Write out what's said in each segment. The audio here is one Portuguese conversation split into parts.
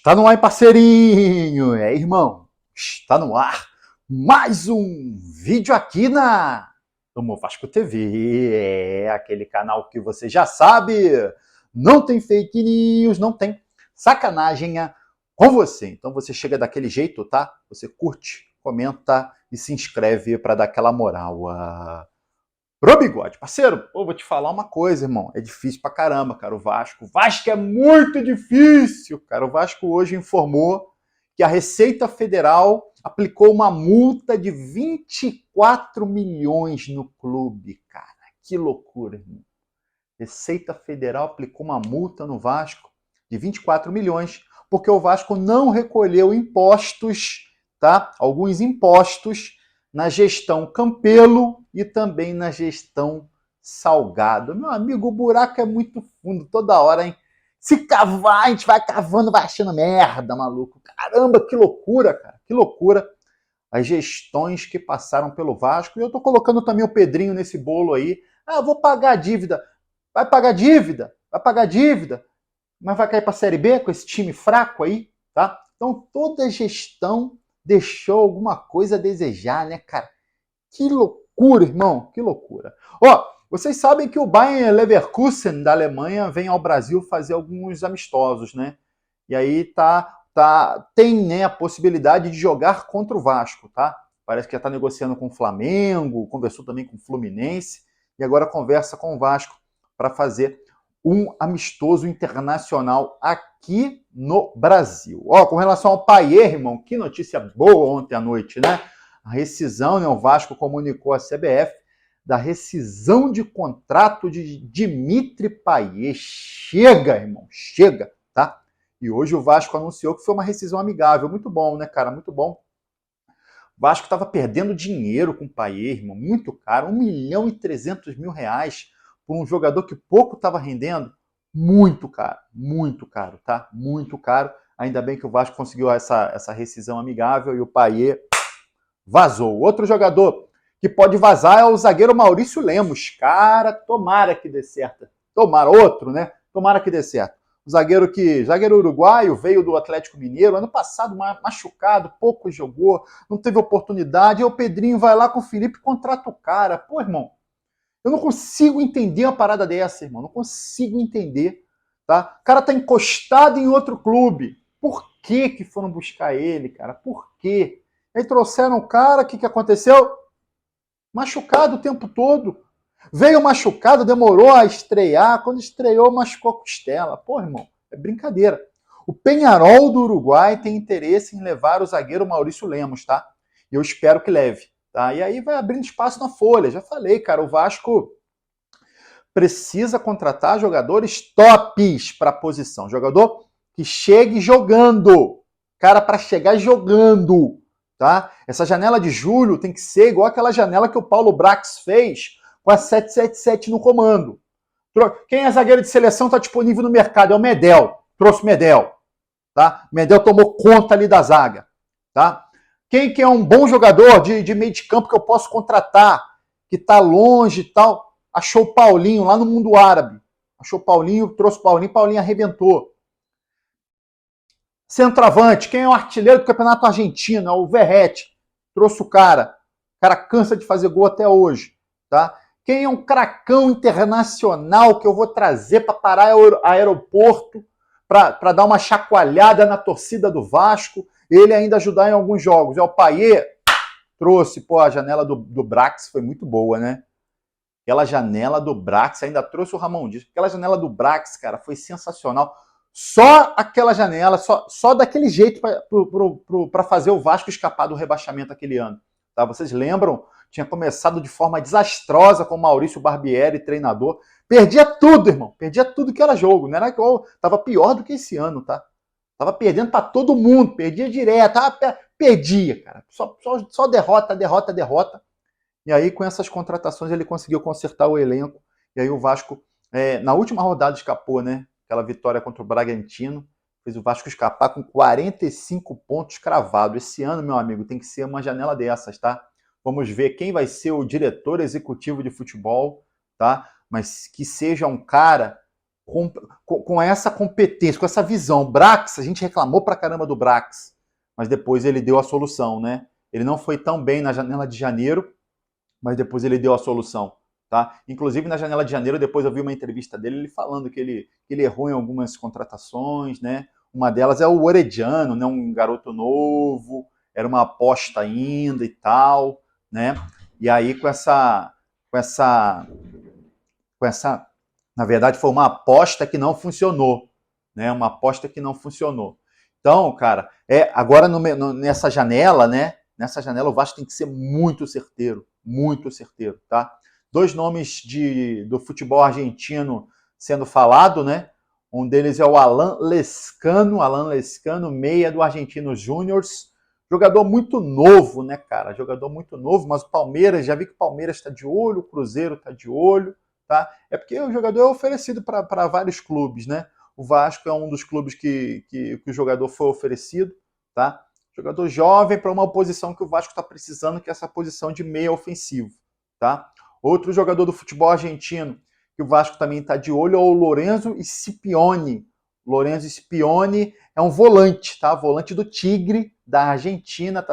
Está no ar, parceirinho! É, irmão, está no ar mais um vídeo aqui na Tomou Vasco TV. É aquele canal que você já sabe, não tem fake news, não tem sacanagem com você. Então você chega daquele jeito, tá? Você curte, comenta e se inscreve para dar aquela moral. Pro Bigode, parceiro, pô, vou te falar uma coisa, irmão. É difícil pra caramba, cara, o Vasco. O Vasco é muito difícil, cara. O Vasco hoje informou que a Receita Federal aplicou uma multa de 24 milhões no clube, cara. Que loucura, irmão. Receita Federal aplicou uma multa no Vasco de 24 milhões porque o Vasco não recolheu impostos, tá? Alguns impostos na gestão Campelo e também na gestão Salgado. Meu amigo, o buraco é muito fundo toda hora, hein? Se cavar, a gente vai cavando, vai achando merda, maluco. Caramba, que loucura, cara. Que loucura as gestões que passaram pelo Vasco. E eu tô colocando também o Pedrinho nesse bolo aí. Ah, eu vou pagar a dívida. Vai pagar dívida? Vai pagar dívida? Mas vai cair para a Série B com esse time fraco aí, tá? Então toda gestão deixou alguma coisa a desejar, né, cara? Que loucura, irmão, que loucura. Ó, vocês sabem que o Bayer Leverkusen da Alemanha vem ao Brasil fazer alguns amistosos, né? E aí tem, né, a possibilidade de jogar contra o Vasco, tá? Parece que já está negociando com o Flamengo, conversou também com o Fluminense e agora conversa com o Vasco para fazer um amistoso internacional aqui no Brasil. Ó, com relação ao Payet, irmão, que notícia boa ontem à noite, né? A rescisão, né? O Vasco comunicou à CBF da rescisão de contrato de Dimitri Payet. Chega, irmão, chega, tá? E hoje o Vasco anunciou que foi uma rescisão amigável. Muito bom, né, cara? Muito bom. O Vasco estava perdendo dinheiro com o Payet, irmão, muito caro, 1.300.000 reais por um jogador que pouco estava rendendo. Muito caro, tá? Muito caro. Ainda bem que o Vasco conseguiu essa rescisão amigável e o Payet vazou. Outro jogador que pode vazar é o zagueiro Maurício Lemos. Cara, tomara que dê certo. Tomara, outro, né? Tomara que dê certo. O zagueiro uruguaio, veio do Atlético Mineiro, ano passado machucado, pouco jogou, não teve oportunidade, e o Pedrinho vai lá com o Felipe e contrata o cara. Pô, irmão, eu não consigo entender uma parada dessa, irmão, não consigo entender, tá? O cara tá encostado em outro clube. Por que foram buscar ele, cara? Por quê? Aí trouxeram o cara, o que aconteceu? Machucado o tempo todo. Veio machucado, demorou a estrear. Quando estreou, machucou a costela. Pô, irmão, é brincadeira. O Peñarol do Uruguai tem interesse em levar o zagueiro Maurício Lemos, tá? E eu espero que leve, tá? E aí vai abrindo espaço na folha. Já falei, cara, o Vasco precisa contratar jogadores tops para a posição. Jogador que chegue jogando. Cara, para chegar jogando, tá? Essa janela de julho tem que ser igual aquela janela que o Paulo Brax fez com a 777 no comando. Quem é zagueiro de seleção está disponível no mercado? É o Medel. Trouxe o Medel. Tá? Medel tomou conta ali da zaga. Tá? Quem que é um bom jogador de meio de campo que eu posso contratar, que está longe e tal? Achou o Paulinho lá no mundo árabe. Achou o Paulinho, trouxe o Paulinho arrebentou. Centroavante, quem é o artilheiro do Campeonato Argentino? É o Verratti. Trouxe o cara. O cara cansa de fazer gol até hoje. Tá? Quem é um cracão internacional que eu vou trazer para parar aeroporto, para dar uma chacoalhada na torcida do Vasco, ele ainda ajudar em alguns jogos? É o Payet. Trouxe, pô, a janela do Brax foi muito boa, né? Aquela janela do Brax, ainda trouxe o Ramon Dias. Aquela janela do Brax, cara, foi sensacional. Só aquela janela, só daquele jeito para fazer o Vasco escapar do rebaixamento aquele ano. Tá? Vocês lembram? Tinha começado de forma desastrosa com o Maurício Barbieri, treinador. Perdia tudo, irmão. Perdia tudo que era jogo. Não era que tava pior do que esse ano, tá? Tava perdendo para todo mundo. Perdia direto. Perdia, cara. Só derrota, derrota, derrota. E aí, com essas contratações, ele conseguiu consertar o elenco. E aí o Vasco, na última rodada, escapou, né? Aquela vitória contra o Bragantino. Fez o Vasco escapar com 45 pontos cravados. Esse ano, meu amigo, tem que ser uma janela dessas, tá? Vamos ver quem vai ser o diretor executivo de futebol, tá? Mas que seja um cara com essa competência, com essa visão. Brax, a gente reclamou pra caramba do Brax, mas depois ele deu a solução, né? Ele não foi tão bem na janela de janeiro, mas depois ele deu a solução. Tá? Inclusive, na janela de janeiro, depois eu vi uma entrevista dele, ele falando que ele errou em algumas contratações, né? Uma delas é o Orediano, né? Um garoto novo, era uma aposta ainda e tal, né? E aí com essa, na verdade, foi uma aposta que não funcionou, né? Uma aposta que não funcionou. Então, cara, agora nessa janela, né? Nessa janela o Vasco tem que ser muito certeiro, tá? Dois nomes do futebol argentino sendo falado, né? Um deles é o Alan Lescano, meia do Argentinos Júniors. Jogador muito novo, né, cara? Jogador muito novo, mas o Palmeiras, já vi que o Palmeiras está de olho, o Cruzeiro está de olho, tá? É porque o jogador é oferecido para vários clubes, né? O Vasco é um dos clubes que o jogador foi oferecido, tá? Jogador jovem para uma posição que o Vasco está precisando, que é essa posição de meia ofensivo, tá? Outro jogador do futebol argentino que o Vasco também está de olho é o Lorenzo Scipione. Lorenzo Scipione é um volante, tá? Volante do Tigre, da Argentina,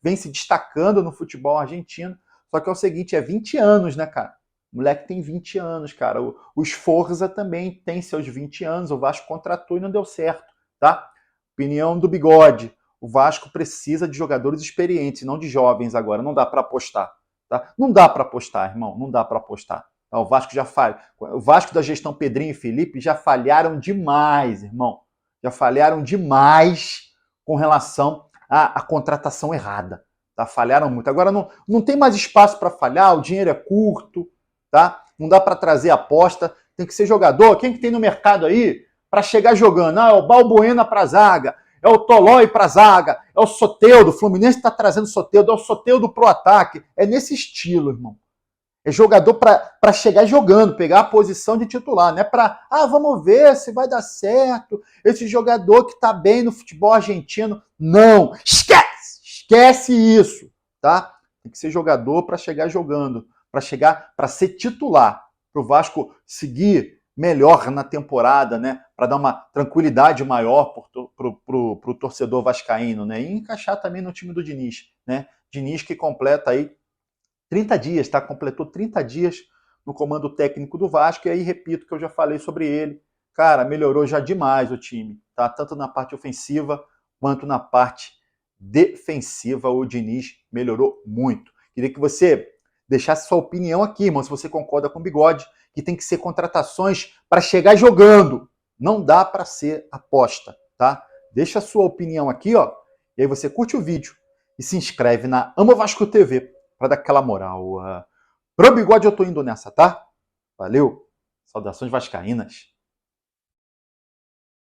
vem se destacando no futebol argentino. Só que é o seguinte, é 20 anos, né, cara? O moleque tem 20 anos, cara. O Sforza também tem seus 20 anos. O Vasco contratou e não deu certo, tá? Opinião do Bigode. O Vasco precisa de jogadores experientes, não de jovens agora. Não dá para apostar, tá? Não dá para apostar, irmão. Não dá para apostar. Tá? O Vasco já falha. O Vasco da gestão Pedrinho e Felipe já falharam demais, irmão. Já falharam demais com relação à contratação errada. Tá? Falharam muito. Agora não tem mais espaço para falhar. O dinheiro é curto, tá? Não dá para trazer aposta. Tem que ser jogador. Quem que tem no mercado aí para chegar jogando? Ah, é o Balbuena para zaga, é o Tolói para zaga, é o Soteldo. O Fluminense está trazendo Soteldo, é o Soteldo pro ataque. É nesse estilo, irmão. É jogador para chegar jogando, pegar a posição de titular, não é para, vamos ver se vai dar certo, esse jogador que está bem no futebol argentino. Não, esquece isso, tá? Tem que ser jogador para chegar jogando, para ser titular, para o Vasco seguir melhor na temporada, né? Para dar uma tranquilidade maior para o torcedor vascaíno, né? E encaixar também no time do Diniz, né? Diniz que completa aí 30 dias, tá? Completou 30 dias no comando técnico do Vasco, e aí repito que eu já falei sobre ele. Cara, melhorou já demais o time, tá? Tanto na parte ofensiva quanto na parte defensiva, o Diniz melhorou muito. Queria que você deixasse sua opinião aqui, irmão, se você concorda com o Bigode, que tem que ser contratações para chegar jogando. Não dá para ser aposta, tá? Deixa a sua opinião aqui, ó, e aí você curte o vídeo e se inscreve na Amo Vasco TV para dar aquela moral. Pro Bigode eu tô indo nessa, tá? Valeu. Saudações vascaínas.